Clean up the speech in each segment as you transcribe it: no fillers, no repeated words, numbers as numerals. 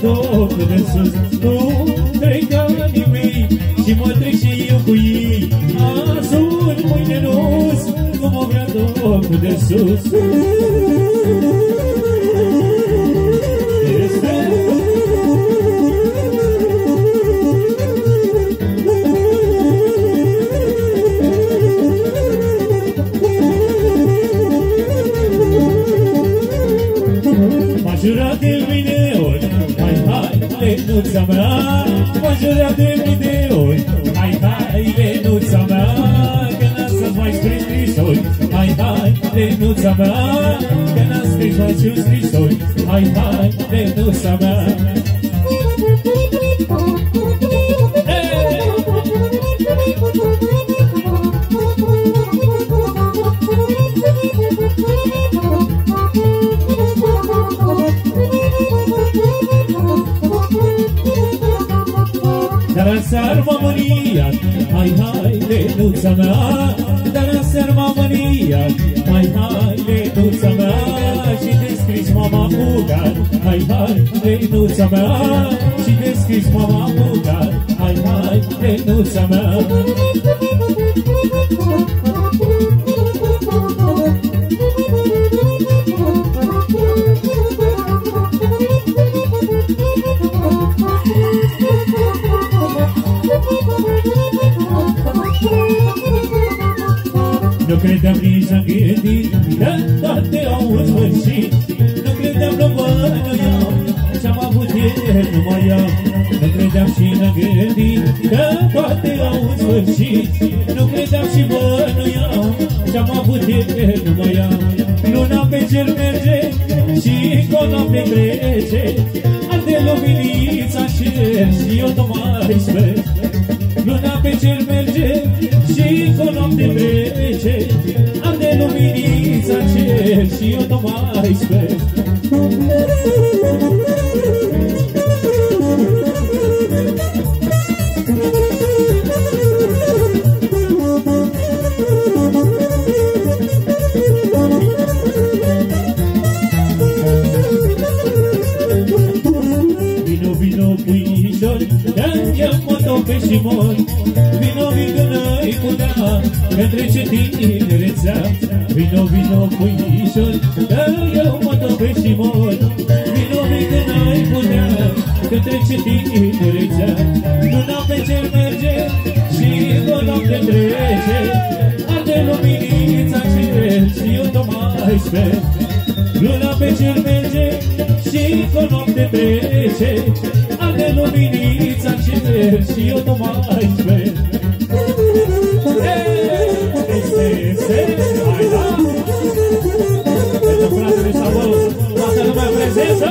Domnul de sus. Nu trec ca nimeni și mă trec și eu cu ei. Azi ori, mâine nu-s, cum o vrea Domnul de sus. M-a jurat de mine ori, hai, lenuța mea. M-a jurat de mine ori, hai, lenuța mea. Că n-a să-ți mai scris scrisori, hai, lenuța mea. Că n-a scris mai și scrisori, hai, lenuța mea. Dar aseară m-am mâniat, hai, lenuța mea. Dar aseară m-am mâniat, hai, lenuța mea. Și de scris m-am apucat, hai, lenuța mea. Și de scris m-am apucat, hai, lenuța mea. Nu credeam nici am gândit că toate au în sfârșit. Nu credeam că bănuiam ce-am avut ieri nu mai am. Nu credeam și n-am gândit că toate au în sfârșit. Nu credeam și bănuiam ce-am avut ieri nu mai am. Luna pe cer merge și cu o noapte trece. Arde luminița în cer și eu tot mai sper. Luna pe cer merge și cu o noapte trece. Arde luminița în cer și eu tot mai sper. Vino, puișor, că-mi mă tope și mor. Vino, n-ai putea, că trece tinerețea. Vino, puișor, că eu mă tope și mor. Vino, n-ai putea, că trece tinerețea. Luna pe cer merge și o noapte trece. Arde luminița în cer și eu tot mai sper. Luna pe cer merge și cu o noapte trece. Arde luminița în cer și eu tot mai sper. Hai, da! Pentru fratele Savău, toată lumea prezență!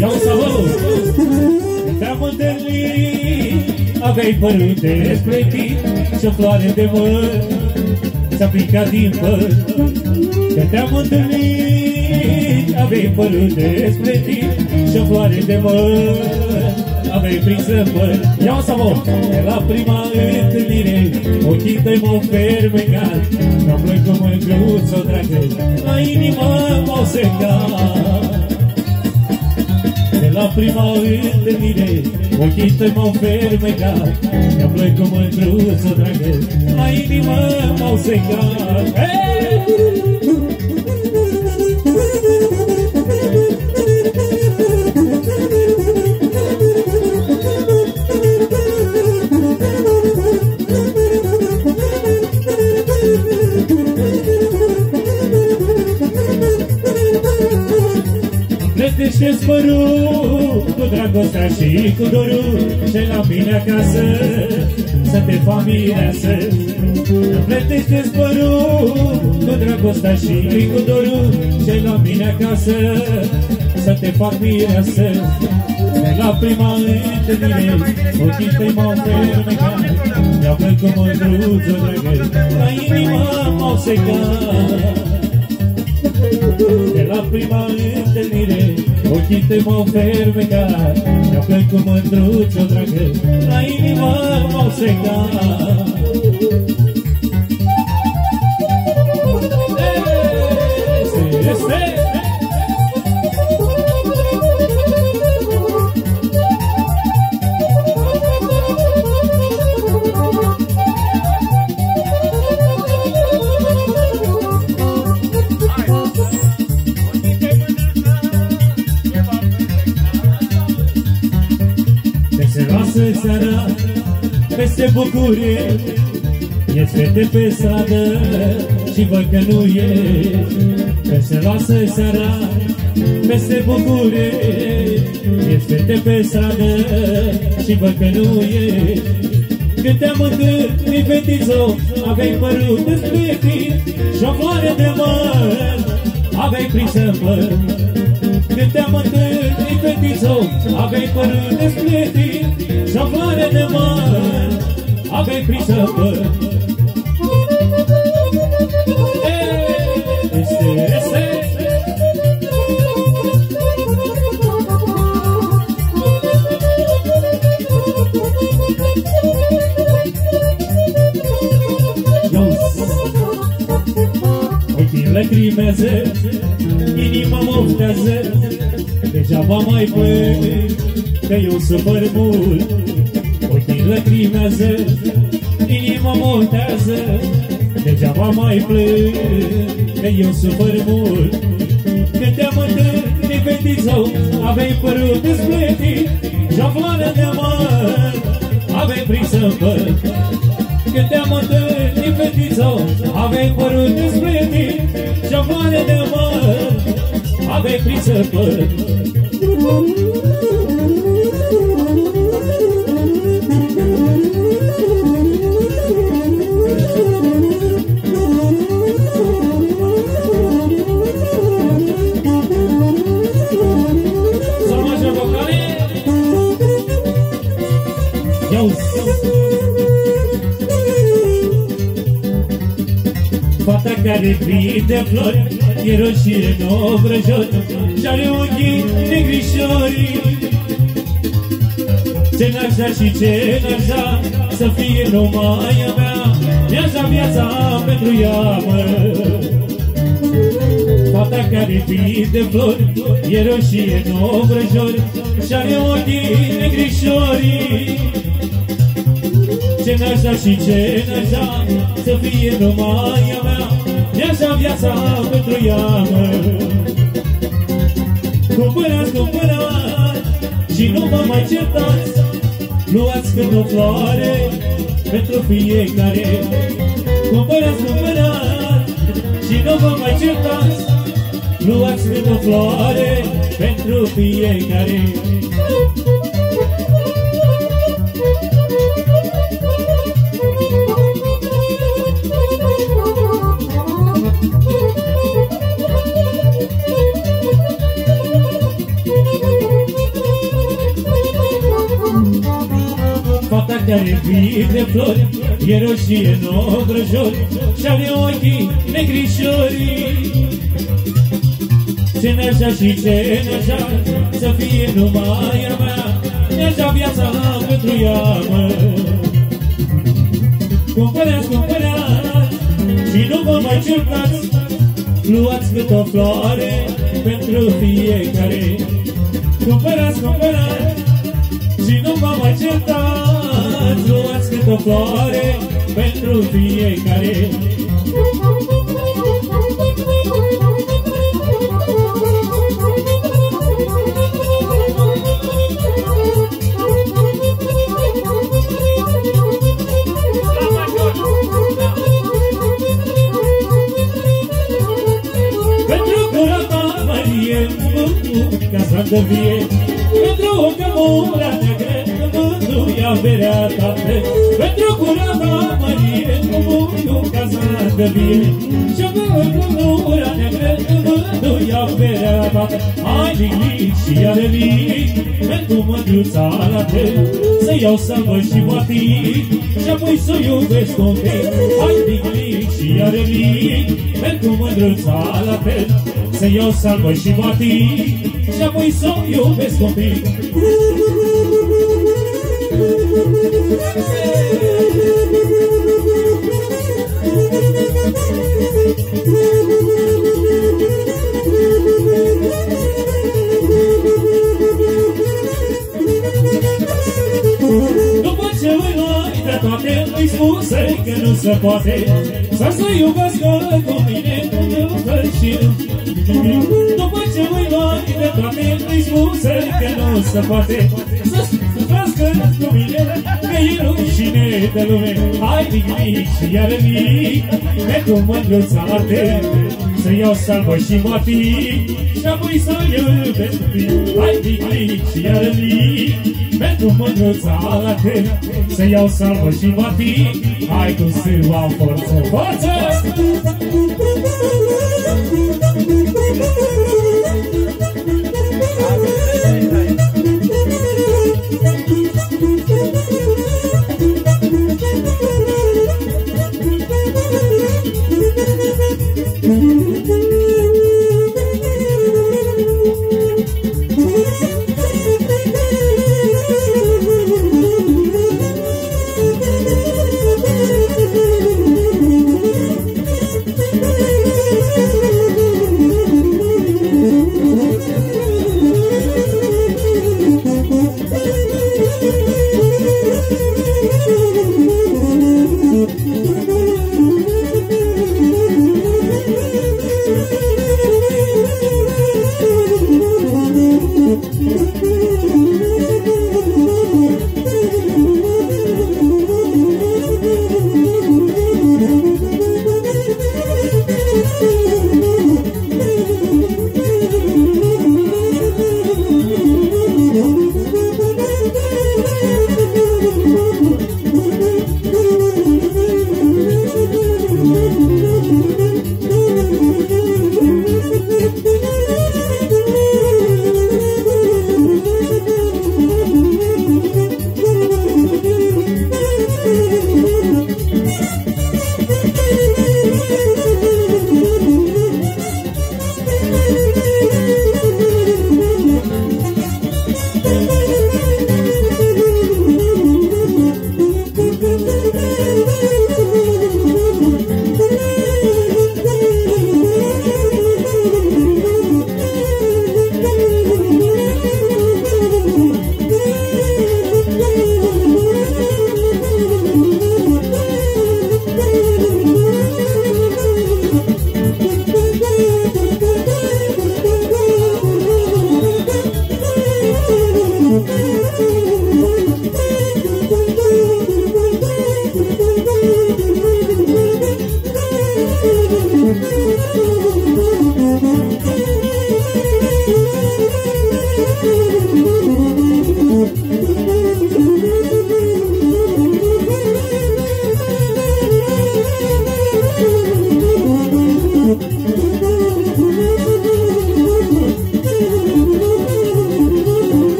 Ia-o Savău! Te-am întâlnit, aveai părul despletit și o floare de măr s-a picat din păr. Că te-am întâlnit, aveai părul despletit și o floare de măr aveai prins în păr. Ia-o Savău! De la prima întâlnire ochii tăi m-au fermecat. Ca plăi cu mângâță dragă, la inimă m-au secat. De la prima întâlnire ochii tăi m-au fermecat. Ca plăi cu mângâță dragă, la inimă m-au secat. Plătește-ți părul cu dragostea și cu dorul și la mine acasă să te fac mireasă. Plătește-ți părul cu dragostea și cu dorul și la mine acasă să te fac mireasă. De la prima întâlnire ochii tăi m-au fermecat. Mi-au plăcut mândruță dragă, la inimă m-au secat. De la prima întâlnire ochii tăi m-au fermecat. Mi-au plăcut mândruță dragă, la inimă m-au secat. seara peste bucurie, ești fete pe stradă și văd că nu ești, că se lasă seara peste bucurie, ești fete pe stradă și văd că nu ești. Când te-am întâlnit, fetițo, aveai părul despletit și o floare de măr aveai prins în păr. Când te-am întâlnit, fetițo, aveai părul despletit și o floare de măr aveai prins în păr. Lacrimează, inima mă oftează, degeaba mai plâng, că eu sufăr mult. Ochii lacrimează, inima mă oftează, degeaba mai plâng, că eu sufăr mult. Când te-am întâlnit, fetițo, aveai părul despletit și o floare de măr aveai prins în păr. Când te-am întâlnit, fetițo, aveai părul despletit și o floare de măr aveai prins în păr. Fata care prinde flori e roșie în obrăjori și-are ochii negrișori. Ce n-aș da și ce n-aș da să fie numai a mea, mi-aș da viața pentru ea, mă. Fata care prinde flori e roșie în obrăjori și-are ochii negrișori. Ce n-aș da și ce n-aș da să fie numai a mea, mi-aș da viața pentru ea, mă. Cumpărați, cumpărați și nu vă mai certați, luați cât o floare pentru fiecare. Cumpărați, cumpărați și nu vă mai certați, luați cât o floare pentru fiecare. Fata care vinde flori e roșie în obrăjori și-are ochii negrișori. Ce n-aș da și ce n-aș da să fie numai a mea, mi-aș da viața pentru ea, mă. Cumpărați, cumpărați și nu vă mai certați, luați cât o floare pentru fiecare. Cumpărați, cumpărați și nu vă mai certați, luați cât o floare pentru fiecare. Pentru curata Marie, casa de vie, pentru cămura neagră, mântuia berea tată. Pentru curata Marie, casa de vie, și cămura neagră, mântuia berea tată. Hai liglic și iară lic, pentru mândruța la tău, să iau salvă și moatic, și apoi să iubesc un pic. Hai liglic și iară lic, pentru mândruța la tău, să iau salvă și moatic, și apoi să iubesc un pic. După ce îi luai de toate, îi spuse că nu se poate să iubească cu mine, și după ce îi luai de toate, îi spuse că nu se poate să iubească cânti cu mine, că e rușine de lume. Hai mic și iară mic, pe cu mândruța te, să iau salvă și motiv, și apoi să iubesc cu tine. Hai mic și iară mic, pentru mândruța te, să iau salvă și motiv, hai cu sârba forță, forță!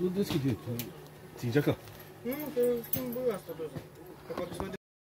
Nu deschide. Ții geaca. Nu, că schimb asta doză. Că poate să